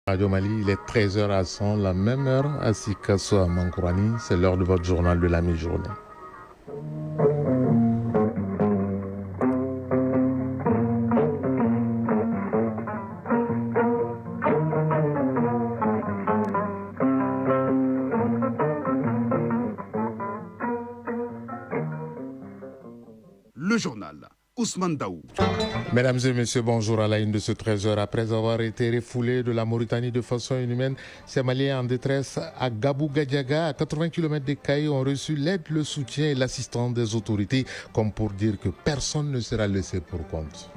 Radio Mali, il est 13h à 100, la même heure à Sikasso à Mankourani. C'est l'heure de votre journal de la mi-journée. Le journal. Ousmane Daou. Mesdames et messieurs, bonjour à la une de ce 13h. Après avoir été refoulés de la Mauritanie de façon inhumaine, ces Maliens en détresse à Gabou Gadiaga, à 80 km des Cailles, ont reçu l'aide, le soutien et l'assistance des autorités, comme pour dire que personne ne sera laissé pour compte.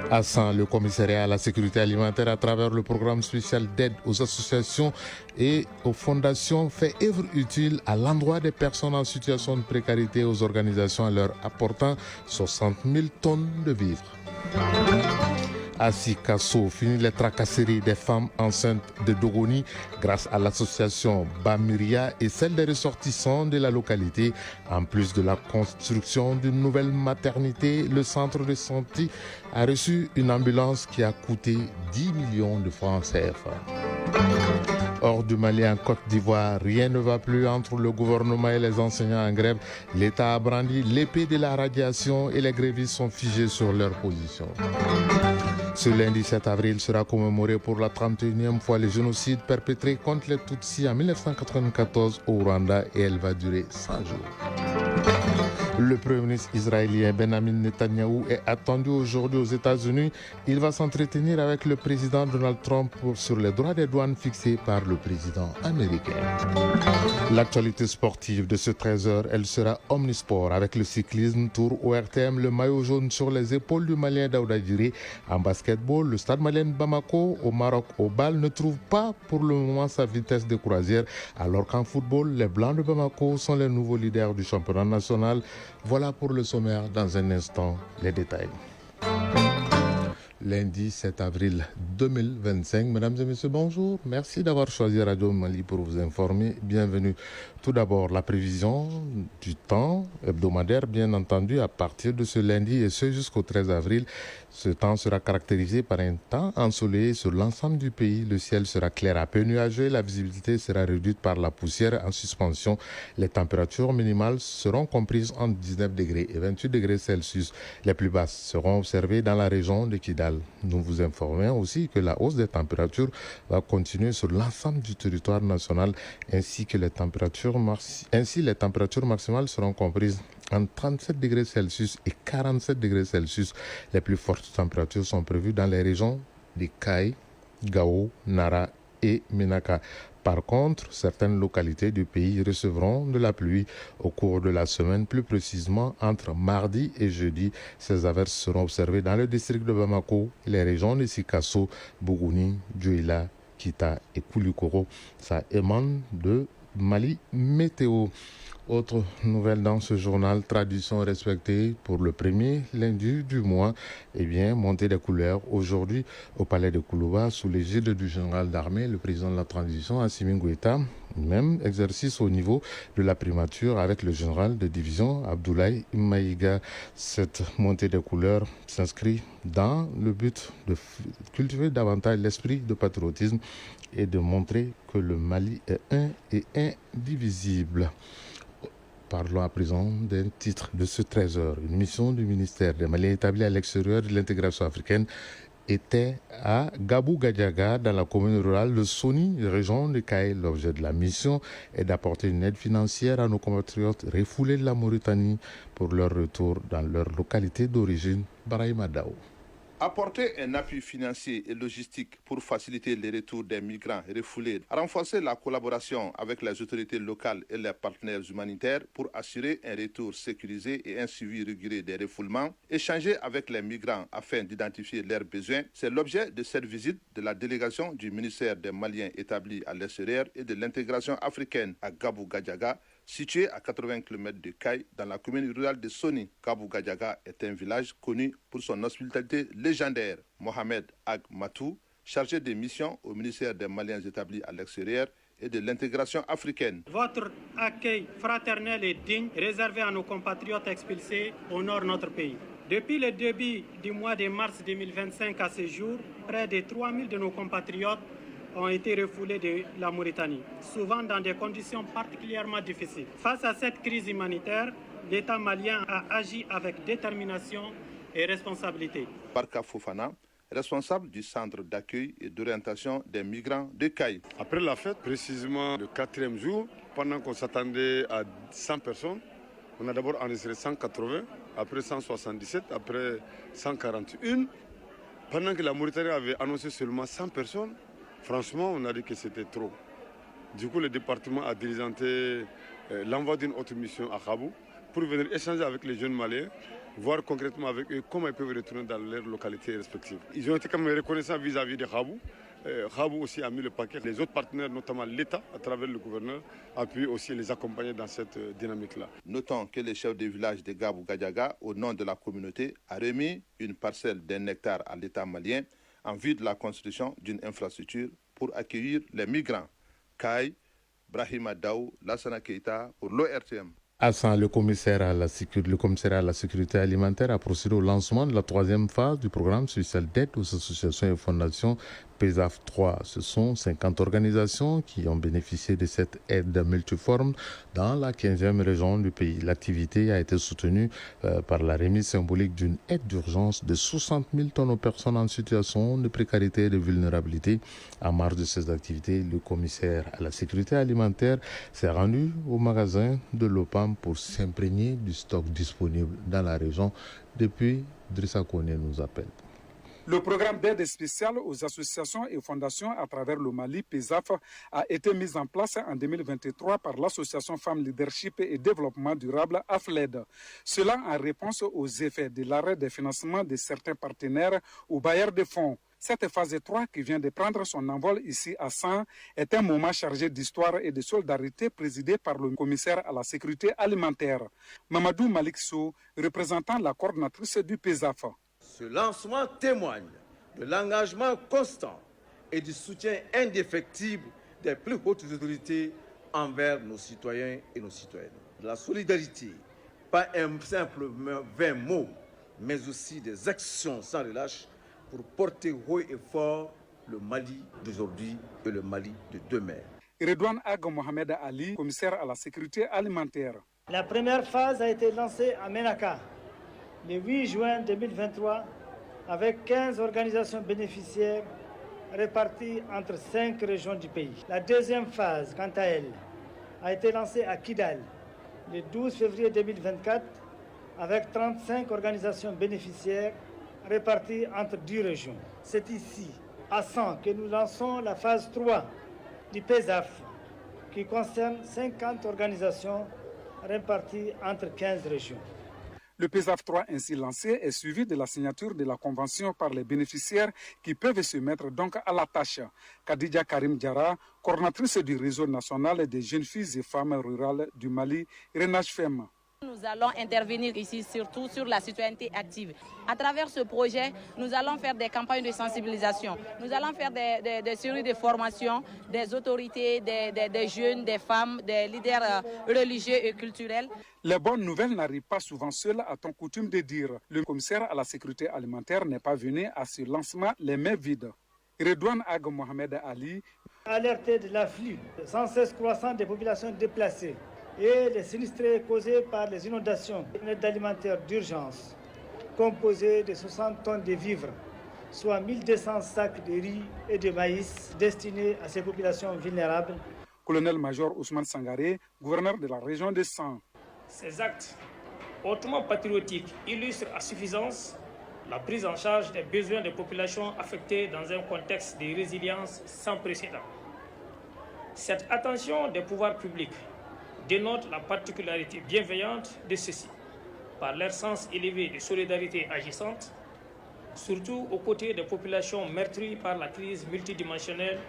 À Saint, le commissariat à la sécurité alimentaire, à travers le programme spécial d'aide aux associations et aux fondations, fait œuvre utile à l'endroit des personnes en situation de précarité, aux organisations leur apportant 60 000 tonnes de vivres. À Sikasso, fini les tracasseries des femmes enceintes de Dogoni grâce à l'association Bamiria et celle des ressortissants de la localité. En plus de la construction d'une nouvelle maternité, le centre de santé a reçu une ambulance qui a coûté 10 millions de francs CFA. Hors du Mali, en Côte d'Ivoire, rien ne va plus entre le gouvernement et les enseignants en grève. L'État a brandi l'épée de la radiation et les grévistes sont figés sur leur position. Ce lundi 7 avril sera commémoré pour la 31e fois le génocide perpétré contre les Tutsis en 1994 au Rwanda et elle va durer 100 jours. Le Premier ministre israélien Benjamin Netanyahou est attendu aujourd'hui aux États-Unis. Il va s'entretenir avec le président Donald Trump sur les droits des douanes fixés par le président américain. L'actualité sportive de ce 13h, elle sera omnisport avec le cyclisme, Tour ORTM, le maillot jaune sur les épaules du Malien Daouda Djiré. En basketball, le stade malien Bamako au Maroc au bal ne trouve pas pour le moment sa vitesse de croisière, alors qu'en football, les Blancs de Bamako sont les nouveaux leaders du championnat national. Voilà pour le sommaire, dans un instant, les détails. Lundi 7 avril 2025. Mesdames et messieurs, bonjour. Merci d'avoir choisi Radio Mali pour vous informer. Bienvenue. Tout d'abord, la prévision du temps hebdomadaire, bien entendu, à partir de ce lundi et ce jusqu'au 13 avril. Ce temps sera caractérisé par un temps ensoleillé sur l'ensemble du pays. Le ciel sera clair à peu nuageux. La visibilité sera réduite par la poussière en suspension. Les températures minimales seront comprises entre 19 degrés et 28 degrés Celsius. Les plus basses seront observées dans la région de Kidal. Nous vous informons aussi que la hausse des températures va continuer sur l'ensemble du territoire national ainsi les températures maximales seront comprises entre 37 degrés Celsius et 47 degrés Celsius. Les plus fortes températures sont prévues dans les régions de Caille, Gao, Nara et Menaka. Par contre, certaines localités du pays recevront de la pluie au cours de la semaine, plus précisément entre mardi et jeudi. Ces averses seront observées dans le district de Bamako et les régions de Sikasso, Bougouni, Djouila, Kita et Koulikoro. Ça émane de Mali Météo. Autre nouvelle dans ce journal, tradition respectée pour le premier lundi du mois, montée des couleurs aujourd'hui au palais de Koulouba sous l'égide du général d'armée, le président de la transition, Assimi Goïta. Même exercice au niveau de la primature avec le général de division Abdoulaye Maïga. Cette montée des couleurs s'inscrit dans le but de cultiver davantage l'esprit de patriotisme et de montrer que le Mali est un et indivisible. Parlons à présent d'un titre de ce 13h. Une mission du ministère des Maliens établie à l'extérieur de l'intégration africaine était à Gabou Gadiaga, dans la commune rurale de Soni, région de Caille. L'objet de la mission est d'apporter une aide financière à nos compatriotes refoulés de la Mauritanie pour leur retour dans leur localité d'origine, Baraïma Dao. Apporter un appui financier et logistique pour faciliter le retour des migrants refoulés, renforcer la collaboration avec les autorités locales et les partenaires humanitaires pour assurer un retour sécurisé et un suivi régulier des refoulements, échanger avec les migrants afin d'identifier leurs besoins, c'est l'objet de cette visite de la délégation du ministère des Maliens établis à l'extérieur et de l'intégration africaine à Gabou Gadiaga, situé à 80 km de Caille, dans la commune rurale de Soni. Gabou Gadiaga est un village connu pour son hospitalité légendaire. Mohamed Ag Matou, chargé des missions au ministère des Maliens établis à l'extérieur et de l'intégration africaine. Votre accueil fraternel et digne réservé à nos compatriotes expulsés honore notre pays. Depuis le début du mois de mars 2025 à ce jour, près de 3000 de nos compatriotes ont été refoulés de la Mauritanie, souvent dans des conditions particulièrement difficiles. Face à cette crise humanitaire, l'État malien a agi avec détermination et responsabilité. Barka Fofana, responsable du centre d'accueil et d'orientation des migrants de Caille. Après la fête, précisément le 4e jour, pendant qu'on s'attendait à 100 personnes, on a d'abord enregistré 180, après 177, après 141. Pendant que la Mauritanie avait annoncé seulement 100 personnes, franchement, on a dit que c'était trop. Du coup, le département a diligenté l'envoi d'une autre mission à Khabou pour venir échanger avec les jeunes Maliens, voir concrètement avec eux comment ils peuvent retourner dans leurs localités respectives. Ils ont été quand même reconnaissants vis-à-vis de Khabou. Khabou aussi a mis le paquet. Les autres partenaires, notamment l'État, à travers le gouverneur, a pu aussi les accompagner dans cette dynamique-là. Notons que le chef de village de Gabou Gadjaga, au nom de la communauté, a remis une parcelle d'1 hectare à l'État malien en vue de la construction d'une infrastructure pour accueillir les migrants. Kai, Brahima Daou, Lassana Keita pour l'ORTM. Hassan, le commissariat à la sécurité alimentaire a procédé au lancement de la 3e phase du programme social d'aide aux associations et fondations PESAF 3. Ce sont 50 organisations qui ont bénéficié de cette aide multiforme dans la 15e région du pays. L'activité a été soutenue par la remise symbolique d'une aide d'urgence de 60 000 tonnes aux personnes en situation de précarité et de vulnérabilité. En marge de ces activités, le commissaire à la sécurité alimentaire s'est rendu au magasin de l'OPAM pour s'imprégner du stock disponible dans la région. Depuis, Drissa Kone nous appelle. Le programme d'aide spéciale aux associations et fondations à travers le Mali, PESAF, a été mis en place en 2023 par l'association Femmes Leadership et Développement Durable, AFLED. Cela en réponse aux effets de l'arrêt des financements de certains partenaires ou bailleurs de fonds. Cette phase 3 qui vient de prendre son envol ici à San est un moment chargé d'histoire et de solidarité présidé par le commissaire à la sécurité alimentaire. Mamadou Malikso, représentant la coordinatrice du PESAF. Ce lancement témoigne de l'engagement constant et du soutien indéfectible des plus hautes autorités envers nos citoyens et nos citoyennes. De la solidarité, pas un simple vain mot, mais aussi des actions sans relâche pour porter haut et fort le Mali d'aujourd'hui et le Mali de demain. Redouane Ag Mohamed Ali, commissaire à la sécurité alimentaire. La première phase a été lancée à Ménaka le 8 juin 2023 avec 15 organisations bénéficiaires réparties entre 5 régions du pays. La deuxième phase, quant à elle, a été lancée à Kidal le 12 février 2024 avec 35 organisations bénéficiaires réparties entre 10 régions. C'est ici, à 100, que nous lançons la phase 3 du PESAF qui concerne 50 organisations réparties entre 15 régions. Le PESAF 3 ainsi lancé est suivi de la signature de la convention par les bénéficiaires qui peuvent se mettre donc à la tâche. Khadija Karim Diara, coordinatrice du réseau national des jeunes filles et femmes rurales du Mali, RENAGE FEM. Nous allons intervenir ici surtout sur la citoyenneté active. À travers ce projet, nous allons faire des campagnes de sensibilisation. Nous allons faire des séries de formations des autorités, des jeunes, des femmes, des leaders religieux et culturels. Les bonnes nouvelles n'arrivent pas souvent seules, a-t-on coutume de dire. Le commissaire à la sécurité alimentaire n'est pas venu à ce lancement les mains vides. Redouane Ag Mohamed Ali. Alerté de l'afflux sans cesse croissant des populations déplacées et les sinistrés causés par les inondations, une aide alimentaire d'urgence composée de 60 tonnes de vivres, soit 1200 sacs de riz et de maïs destinés à ces populations vulnérables. Colonel-major Ousmane Sangaré, gouverneur de la région de San. Ces actes hautement patriotiques illustrent à suffisance la prise en charge des besoins des populations affectées dans un contexte de résilience sans précédent. Cette attention des pouvoirs publics dénote la particularité bienveillante de ceux-ci, par leur sens élevé de solidarité agissante, surtout aux côtés des populations meurtries par la crise multidimensionnelle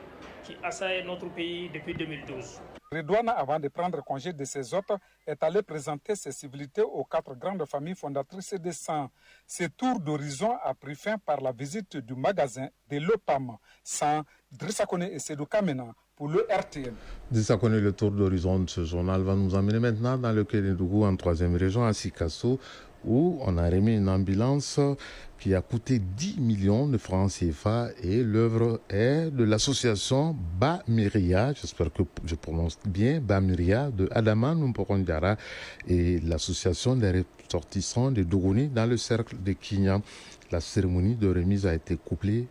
qui assaille notre pays depuis 2012. Redouane, avant de prendre congé de ses hôtes, est allé présenter ses civilités aux 4 grandes familles fondatrices de San. Ce tour d'horizon a pris fin par la visite du magasin de l'OPAM. San, Drissa Kone et Sedou Kamena pour le RTN. Drissa Kone, le tour d'horizon de ce journal va nous emmener maintenant dans le Kédougou, en 3e région, à Sikasso, où on a remis une ambulance qui a coûté 10 millions de francs CFA et l'œuvre est de l'association Bamiria, j'espère que je prononce bien, Bamiria de Adama Numpokondiara et l'association des ressortissants de Dogoni dans le cercle de Kenya. La cérémonie de remise a été couplée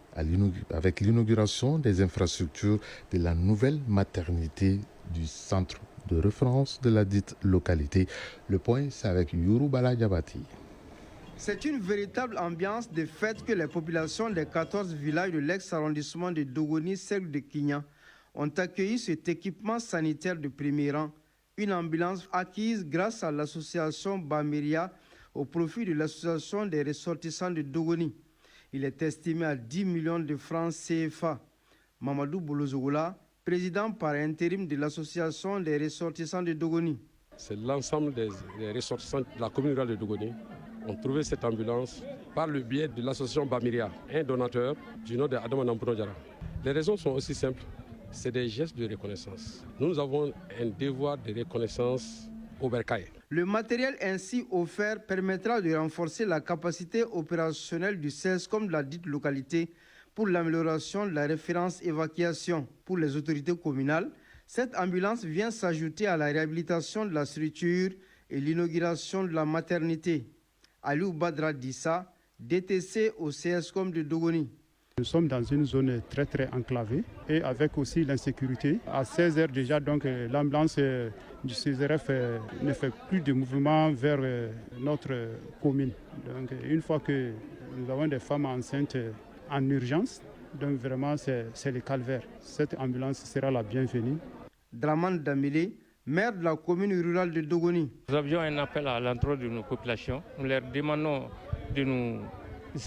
avec l'inauguration des infrastructures de la nouvelle maternité du centre de référence de la dite localité. Le point, c'est avec Yourou Bala Diabati. C'est une véritable ambiance de fête que les populations des 14 villages de l'ex-arrondissement de Dogoni, cercle de Kenya, ont accueilli cet équipement sanitaire de premier rang, une ambulance acquise grâce à l'association Bamiria au profit de l'association des ressortissants de Dogoni. Il est estimé à 10 millions de francs CFA. Mamadou Bolozogola, président par intérim de l'association des ressortissants de Dogoni. C'est l'ensemble des ressortissants de la commune rurale de Dogoni ont trouvé cette ambulance par le biais de l'association Bamiria, un donateur du nom de Adama Numpokondiara. Les raisons sont aussi simples, c'est des gestes de reconnaissance. Nous avons un devoir de reconnaissance au Bercail. Le matériel ainsi offert permettra de renforcer la capacité opérationnelle du CESCOM de la dite localité pour l'amélioration de la référence évacuation. Pour les autorités communales, cette ambulance vient s'ajouter à la réhabilitation de la structure et l'inauguration de la maternité. Aliou Badra Dissa, DTC au CSCOM de Dogoni. Nous sommes dans une zone très enclavée et avec aussi l'insécurité. À 16h déjà, donc l'ambulance du CSRF ne fait plus de mouvement vers notre commune. Donc une fois que nous avons des femmes enceintes en urgence, donc vraiment c'est le calvaire. Cette ambulance sera la bienvenue. Draman Damile, maire de la commune rurale de Dogoni. Nous avions un appel à l'endroit de nos populations. Nous leur demandons de nous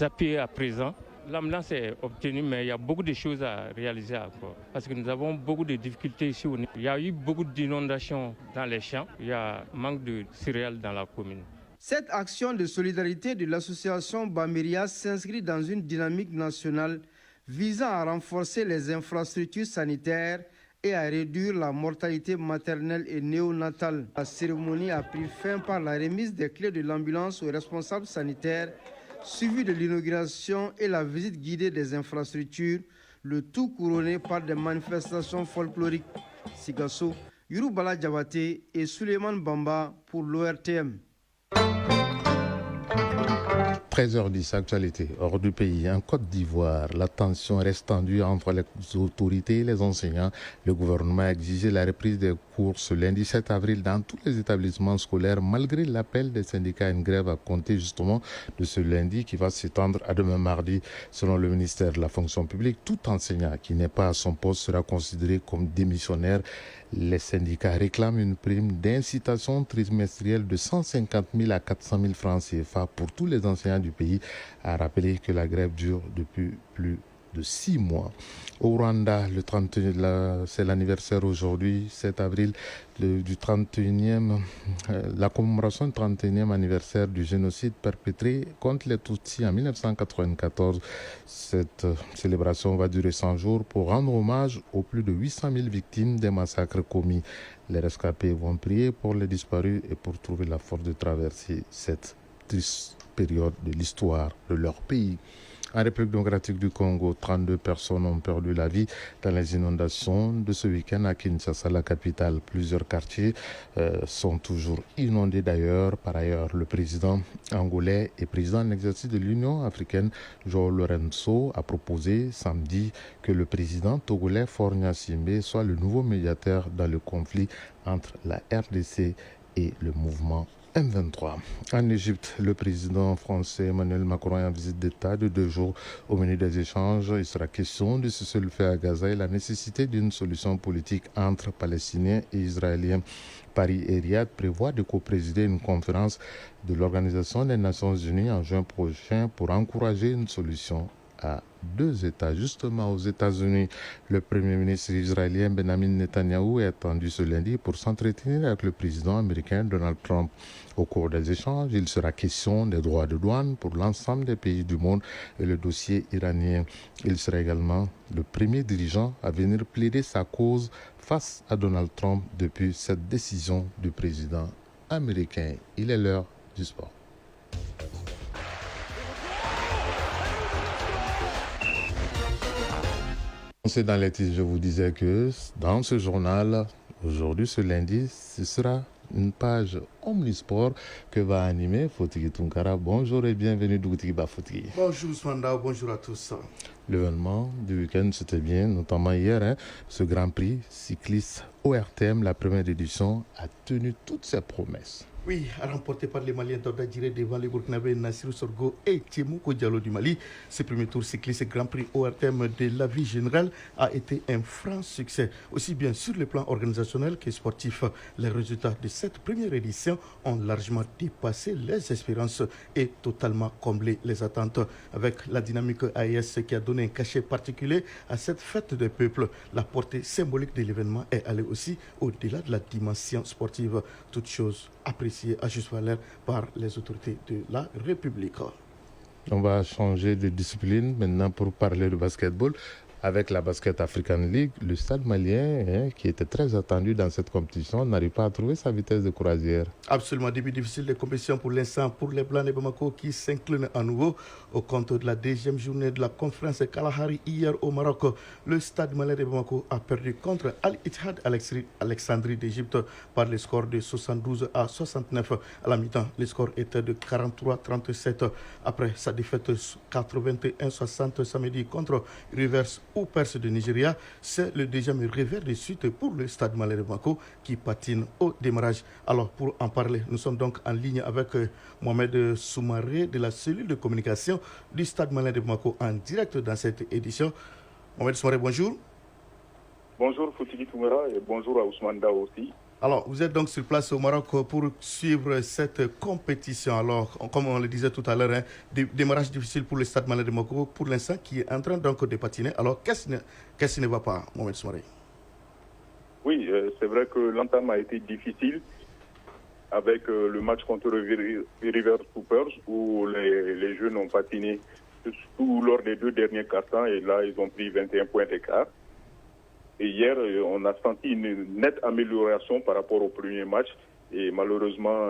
appuyer à présent. L'ambulance est obtenue, mais il y a beaucoup de choses à réaliser encore. Parce que nous avons beaucoup de difficultés ici. Il y a eu beaucoup d'inondations dans les champs. Il y a un manque de céréales dans la commune. Cette action de solidarité de l'association Bamiria s'inscrit dans une dynamique nationale visant à renforcer les infrastructures sanitaires et à réduire la mortalité maternelle et néonatale. La cérémonie a pris fin par la remise des clés de l'ambulance aux responsables sanitaires, suivi de l'inauguration et la visite guidée des infrastructures, le tout couronné par des manifestations folkloriques. Sigasso, Yourou Bala Diabaté et Suleiman Bamba pour l'ORTM. 13h10, actualité hors du pays. En Côte d'Ivoire, la tension reste tendue entre les autorités et les enseignants. Le gouvernement a exigé la reprise des cours ce lundi 7 avril dans tous les établissements scolaires, malgré l'appel des syndicats à une grève à compter justement de ce lundi qui va s'étendre à demain mardi. Selon le ministère de la fonction publique, tout enseignant qui n'est pas à son poste sera considéré comme démissionnaire. Les syndicats réclament une prime d'incitation trimestrielle de 150 000 à 400 000 francs CFA pour tous les enseignants du pays, a rappelé que la grève dure depuis plus de 6 mois. Au Rwanda, c'est l'anniversaire aujourd'hui, 7 avril, du 31e, la commémoration du 31e anniversaire du génocide perpétré contre les Tutsis en 1994. Cette célébration va durer 100 jours pour rendre hommage aux plus de 800 000 victimes des massacres commis. Les rescapés vont prier pour les disparus et pour trouver la force de traverser cette triste période de l'histoire de leur pays. En République démocratique du Congo, 32 personnes ont perdu la vie dans les inondations de ce week-end à Kinshasa, la capitale. Plusieurs quartiers sont toujours inondés d'ailleurs. Par ailleurs, le président angolais et président en exercice de l'Union africaine, João Lourenço, a proposé samedi que le président togolais Faure Gnassingbé soit le nouveau médiateur dans le conflit entre la RDC et le mouvement M23. En Égypte, le président français Emmanuel Macron est en visite d'État de 2 jours. Au menu des échanges, il sera question de cessez-le-feu à Gaza et la nécessité d'une solution politique entre Palestiniens et Israéliens. Paris et Riyad prévoient de coprésider une conférence de l'Organisation des Nations Unies en juin prochain pour encourager une solution à 2 États. Justement, aux États-Unis, le Premier ministre israélien Benjamin Netanyahou est attendu ce lundi pour s'entretenir avec le président américain Donald Trump. Au cours des échanges, il sera question des droits de douane pour l'ensemble des pays du monde et le dossier iranien. Il sera également le premier dirigeant à venir plaider sa cause face à Donald Trump depuis cette décision du président américain. Il est l'heure du sport. C'est dans les titres, je vous disais que dans ce journal, aujourd'hui, ce lundi, ce sera une page Omnisport que va animer Fotigi Tunkara. Bonjour et bienvenue Dougouti Bafotigi. Bonjour Swanda, bonjour à tous. L'événement du week-end, c'était bien, notamment hier, ce Grand Prix cycliste ORTM, la première édition, a tenu toutes ses promesses. Oui, remporté par les Maliens d'Ordadjiré devant les Burkinabés Nassirou Sorgo et Tiemouko Diallo du Mali. Ce premier tour cycliste Grand Prix ORTM de la vie générale a été un franc succès, aussi bien sur le plan organisationnel que sportif. Les résultats de cette première édition ont largement dépassé les espérances et totalement comblé les attentes. Avec la dynamique AES qui a donné un cachet particulier à cette fête des peuples, la portée symbolique de l'événement est allée aussi au-delà de la dimension sportive. Toute chose appréciée à juste valeur par les autorités de la République. On va changer de discipline maintenant pour parler de basketball. Avec la Basket African League, le stade malien, qui était très attendu dans cette compétition, n'arrive pas à trouver sa vitesse de croisière. Absolument, début difficile de compétition pour l'instant pour les Blancs de Bamako qui s'inclinent à nouveau au compte de la deuxième journée de la conférence Kalahari hier au Maroc. Le stade malien de Bamako a perdu contre Al-Ittihad Alexandrie d'Égypte par le score de 72 à 69. À la mi-temps, le score était de 43-37. Après sa défaite 81-60 samedi contre Rivers ou Perse de Nigeria, c'est le deuxième revers de suite pour le stade malien de Bamako qui patine au démarrage. Alors pour en parler, nous sommes donc en ligne avec Mohamed Soumaré de la cellule de communication du stade malien de Bamako en direct dans cette édition. Mohamed Soumaré, bonjour. Bonjour Fotigi Toumera et bonjour à Ousmane Dao aussi. Alors, vous êtes donc sur place au Maroc pour suivre cette compétition. Alors, comme on le disait tout à l'heure, démarrage difficile pour le stade malien de Bamako pour l'instant qui est en train donc de patiner. Alors, qu'est-ce qui ne va pas, Mohamed Soumaré? Oui, c'est vrai que l'entame a été difficile avec le match contre River Troopers où les jeunes ont patiné surtout lors des deux derniers quarts-temps et là, ils ont pris 21 points d'écart. Et hier, on a senti une nette amélioration par rapport au premier match. Et malheureusement,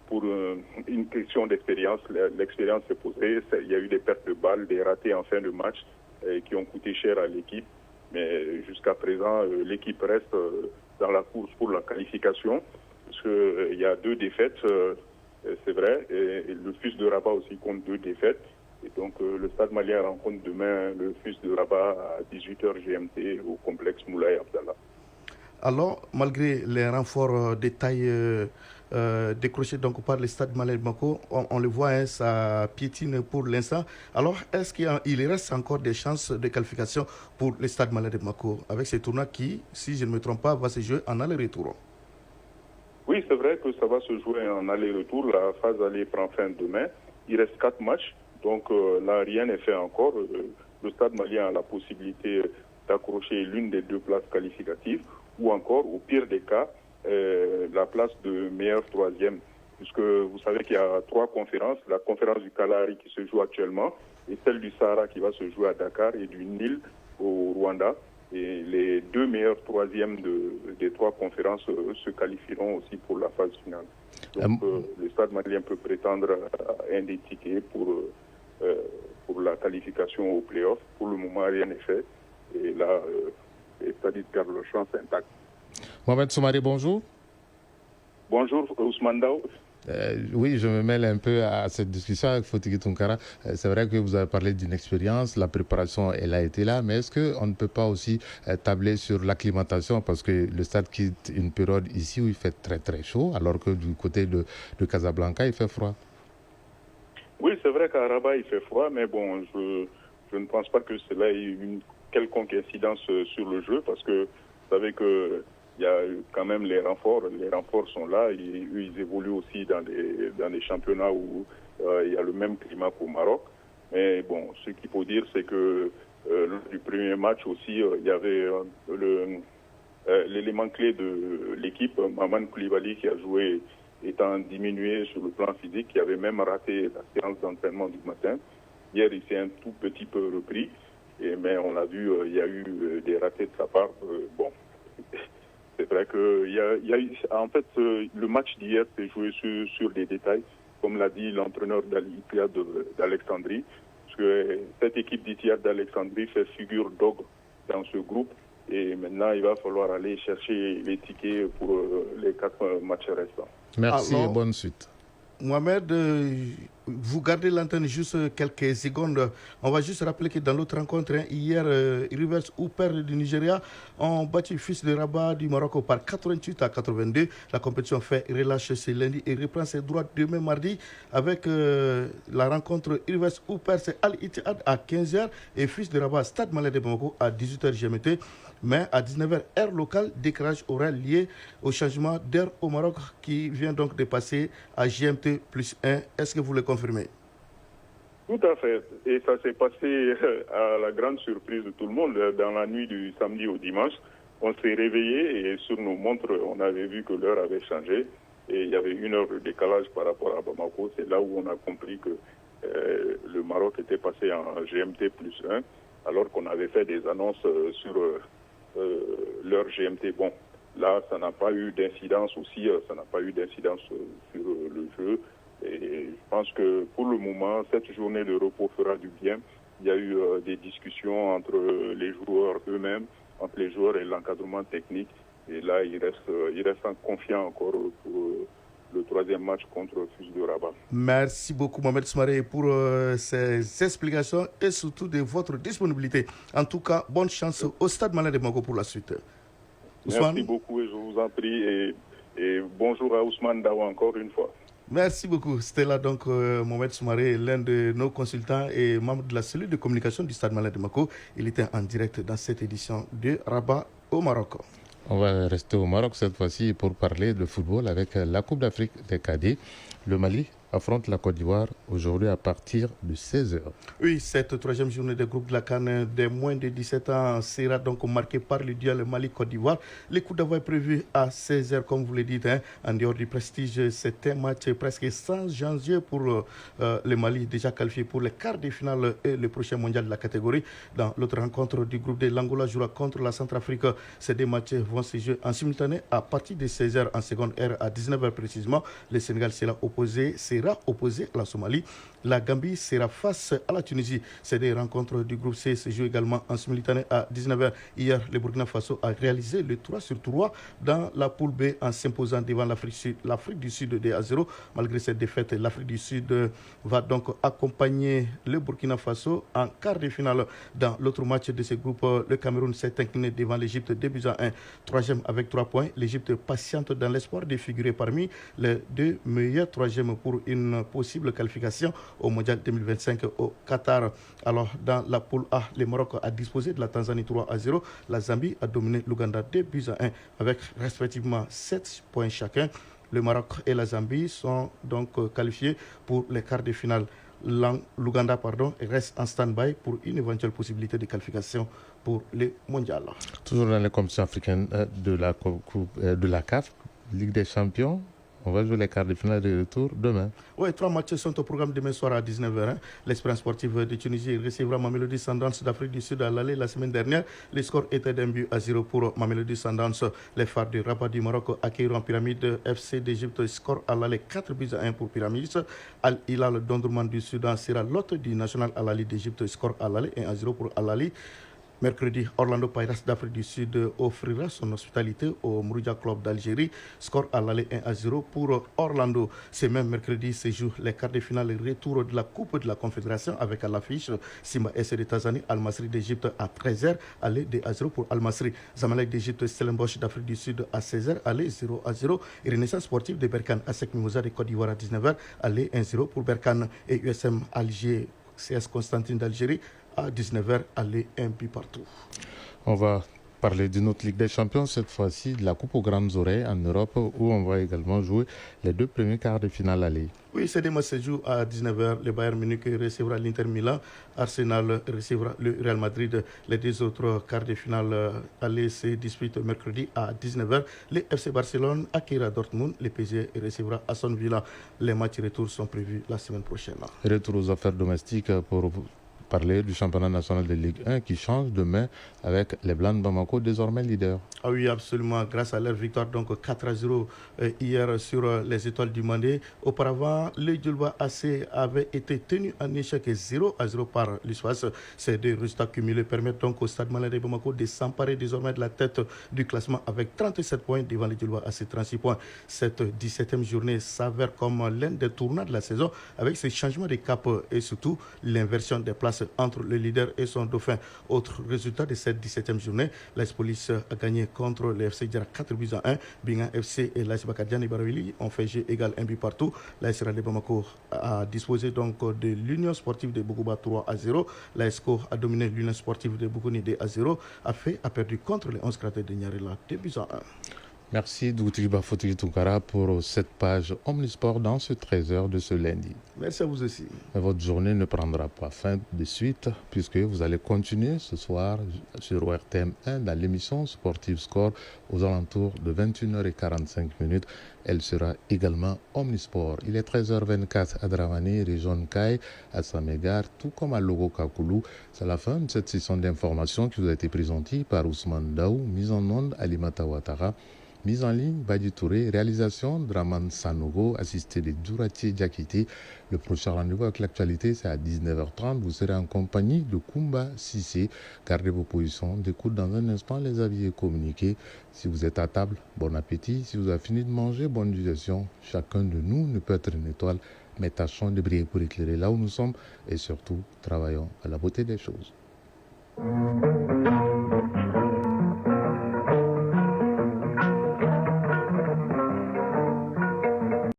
pour une question d'expérience, l'expérience s'est posée. Il y a eu des pertes de balles, des ratés en fin de match qui ont coûté cher à l'équipe. Mais jusqu'à présent, l'équipe reste dans la course pour la qualification. Parce qu'il y a 2 défaites, c'est vrai. Et le FUS de Rabat aussi compte 2 défaites. Et donc, le Stade malien rencontre demain le FUS de Rabat à 18h GMT au complexe Moulay Abdallah. Alors, malgré les renforts de taille décrochés donc par le Stade malien de Bamako, on le voit, ça piétine pour l'instant. Alors, est-ce qu'il reste encore des chances de qualification pour le Stade malien de Bamako avec ce tournoi qui, si je ne me trompe pas, va se jouer en aller-retour? Oui, c'est vrai que ça va se jouer en aller-retour. La phase aller prend fin demain. Il reste 4 matchs. Donc là, rien n'est fait encore. Le Stade malien a la possibilité d'accrocher l'une des 2 places qualificatives ou encore, au pire des cas, la place de meilleur 3e. Puisque vous savez qu'il y a 3 conférences. La conférence du Kalahari qui se joue actuellement et celle du Sahara qui va se jouer à Dakar et du Nil au Rwanda. Et les 2 meilleurs 3e des 3 conférences se qualifieront aussi pour la phase finale. Donc le Stade malien peut prétendre à un des tickets pour la qualification au play-off. Pour le moment, rien n'est fait. Et là, les Stades gardent leur chance intacte. Mohamed Soumaré, bonjour. Bonjour, Ousmane Dao. Oui, je me mêle un peu à cette discussion avec Fotigi Tunkara. C'est vrai que vous avez parlé d'une expérience, la préparation, elle a été là, mais est-ce qu'on ne peut pas aussi tabler sur l'acclimatation parce que le stade quitte une période ici où il fait très très chaud, alors que du côté de Casablanca, il fait froid? Oui, c'est vrai qu'à Rabat, il fait froid, mais bon, je ne pense pas que cela ait une quelconque incidence sur le jeu parce que vous savez que il y a quand même les renforts sont là, ils évoluent aussi dans des championnats où il y a le même climat qu'au Maroc. Mais bon, ce qu'il faut dire, c'est que lors du premier match aussi, il y avait l'élément clé de l'équipe, Maman Koulibaly, qui a joué étant diminué sur le plan physique, qui avait même raté la séance d'entraînement du matin. Hier, il s'est un tout petit peu repris, mais on l'a vu, il y a eu des ratés de sa part. Bon. C'est vrai que en fait, le match d'hier s'est joué sur des détails. comme l'a dit l'entraîneur d'Al-Ittihad d'Alexandrie, parce que cette équipe d'Ittihad d'Alexandrie fait figure d'ogre dans ce groupe. Et maintenant, il va falloir aller chercher les tickets pour les 4 matchs restants. Merci et bonne suite. Mohamed, vous gardez l'antenne juste quelques secondes. On va juste rappeler que dans l'autre rencontre, hier, Rivers Hooper du Nigeria ont battu Fils de Rabat du Maroc par 88-82. La compétition fait relâche ce lundi et reprend ses droits demain mardi avec la rencontre Rivers Hooper, c'est Al-Ittihad à 15h et Fils de Rabat, Stade Malais de Bamako à 18h GMT. Mais à 19h, heure locale, décalage horaire lié au changement d'heure au Maroc qui vient donc de passer à GMT plus 1. Est-ce que vous le confirmez? Tout à fait. Et ça s'est passé à la grande surprise de tout le monde. Dans la nuit du samedi au dimanche, on s'est réveillé et sur nos montres, on avait vu que l'heure avait changé. Et il y avait 1 heure de décalage par rapport à Bamako. C'est là où on a compris que le Maroc était passé en GMT plus 1, alors qu'on avait fait des annonces sur l'heure GMT. Bon, là, ça n'a pas eu d'incidence aussi, sur le jeu. Et je pense que pour le moment, cette journée de repos fera du bien. Il y a eu des discussions entre les joueurs eux-mêmes, entre les joueurs et l'encadrement technique. Et là, ils restent confiants encore pour le 3e match contre Fils de Rabat. Merci beaucoup Mohamed Soumaré pour ces explications et surtout de votre disponibilité. En tout cas, bonne chance au Stade Malais de Bamako pour la suite. Merci beaucoup et je vous en prie et bonjour à Ousmane Dawa encore une fois. Merci beaucoup. C'était là donc Mohamed Soumaré, l'un de nos consultants et membre de la cellule de communication du Stade Malais de Bamako. Il était en direct dans cette édition de Rabat au Maroc. On va rester au Maroc cette fois-ci pour parler de football avec la Coupe d'Afrique des cadets. Le Mali affronte la Côte d'Ivoire aujourd'hui à partir de 16h. Oui, cette 3e journée de groupe de la CAN des moins de 17 ans sera donc marquée par le duel Mali-Côte d'Ivoire. Le coup d'envoi est prévu à 16h, comme vous le dites. En dehors du prestige, c'est un match presque sans enjeu pour le Mali, déjà qualifié pour les quarts de finale et le prochain mondial de la catégorie. Dans l'autre rencontre du groupe de l'Angola jouera contre la Centrafrique. Ces 2 matchs vont se jouer en simultané à partir de 16h en seconde heure à 19h précisément. Le Sénégal sera opposé à la Somalie. La Gambie sera face à la Tunisie. Ces 2 rencontres du groupe C se jouent également en simultané à 19h. Hier, le Burkina Faso a réalisé le 3-sur-3 dans la poule B en s'imposant devant l'Afrique du Sud 2-0. Malgré cette défaite, l'Afrique du Sud va donc accompagner le Burkina Faso en quart de finale. Dans l'autre match de ce groupe, le Cameroun s'est incliné devant l'Égypte 2-1. 3e avec 3 points. L'Égypte patiente dans l'espoir de figurer parmi les 2 meilleurs 3e pour une possible qualification au Mondial 2025 au Qatar. Alors, dans la poule A, le Maroc a disposé de la Tanzanie 3-0. La Zambie a dominé l'Ouganda 2-1 avec respectivement 7 points chacun. Le Maroc et la Zambie sont donc qualifiés pour les quarts de finale. L'Ouganda reste en stand-by pour une éventuelle possibilité de qualification pour le mondial. Toujours dans les compétitions africaines de la CAF, Ligue des Champions. On va jouer les quarts de finale de retour demain. Oui, 3 matchs sont au programme demain soir à 19h. L'Espérance sportive de Tunisie recevra Mamelodi Sundowns d'Afrique du Sud à l'aller la semaine dernière. Le score était d'1-0 pour Mamelodi Sundowns. Les phares du Rabat du Maroc accueilleront Pyramide FC d'Égypte. Score à l'aller 4-1 pour Pyramide. Al-Hilal d'Omdurman du Soudan sera l'hôte du National Al-Ali d'Égypte. Score à l'aller 1-0 pour Al-Ali. Mercredi, Orlando Pirates d'Afrique du Sud offrira son hospitalité au Mouroudia Club d'Algérie. Score à l'aller 1-0 pour Orlando. Ce même mercredi se jouent les quarts de finale et retour de la Coupe de la Confédération avec à l'affiche Simba SC de Tanzanie, Al-Masri d'Égypte à 13h, aller 2-0 pour Al-Masri. Zamalek d'Égypte, Stellenbosch d'Afrique du Sud à 16h, aller 0-0. Et Renaissance sportive de Berkane, ASEC Mimosa de Côte d'Ivoire à 19h, aller 1-0 pour Berkane. Et USM Alger, CS Constantine d'Algérie à 19h, aller 1 but partout. On va parler d'une autre Ligue des Champions, cette fois-ci de la Coupe aux Grandes Oreilles en Europe, où on va également jouer les 2 premiers quarts de finale aller. Oui, ces 2 matchs se jouent à 19h. Le Bayern Munich recevra l'Inter Milan, Arsenal recevra le Real Madrid. Les 2 autres quarts de finale aller se disputent mercredi à 19h. Le FC Barcelone accueillera Dortmund, le PSG recevra Aston Villa. Les matchs retour sont prévus la semaine prochaine. Retour aux affaires domestiques pour parler du championnat national de Ligue 1 qui change de main avec les Blancs de Bamako, désormais leaders. Ah oui, absolument. Grâce à leur victoire, donc 4-0 hier sur les Étoiles du Mandé. Auparavant, le Djulba AC avait été tenu en échec 0-0 par l'USFAS. Ces deux résultats cumulés permettent donc au Stade Malien de Bamako de s'emparer désormais de la tête du classement avec 37 points devant le Djulba AC 36 points. Cette 17e journée s'avère comme l'un des tournants de la saison avec ces changements de cap et surtout l'inversion des places entre le leader et son dauphin. Autre résultat de cette 17e journée, l'AS Police a gagné contre le FC Djara 4-1. Binga FC et l'AS Bakadiani Barawili ont fait jeu égal 1 but partout. L'AS Rade Bamako a disposé donc de l'Union Sportive de Bougouba 3-0. L'ASCO a dominé l'Union Sportive de Bougouni 2-0. A perdu contre les 11 cratères de Nyarela 2-1. Merci Doutiba Fotili Toukara pour cette page Omnisport dans ce 13h de ce lundi. Merci à vous aussi. Votre journée ne prendra pas fin de suite puisque vous allez continuer ce soir sur ORTM1 dans l'émission Sportive Score aux alentours de 21h45. Elle sera également Omnisport. Il est 13h24 à Dramani, région Kai, à Samégar, tout comme à Logo Kakoulou. C'est la fin de cette session d'information qui vous a été présentée par Ousmane Daou, mise en onde Alimata Ouattara. Mise en ligne, Badi Touré, réalisation, Draman Sanogo, assisté de Djourati Diakité. Le prochain rendez-vous avec l'actualité, c'est à 19h30. Vous serez en compagnie de Kumba Sissé. Gardez vos positions d'écoute dans un instant, les avis et communiqués. Si vous êtes à table, bon appétit. Si vous avez fini de manger, bonne digestion. Chacun de nous ne peut être une étoile, mais tâchons de briller pour éclairer là où nous sommes et surtout, travaillons à la beauté des choses.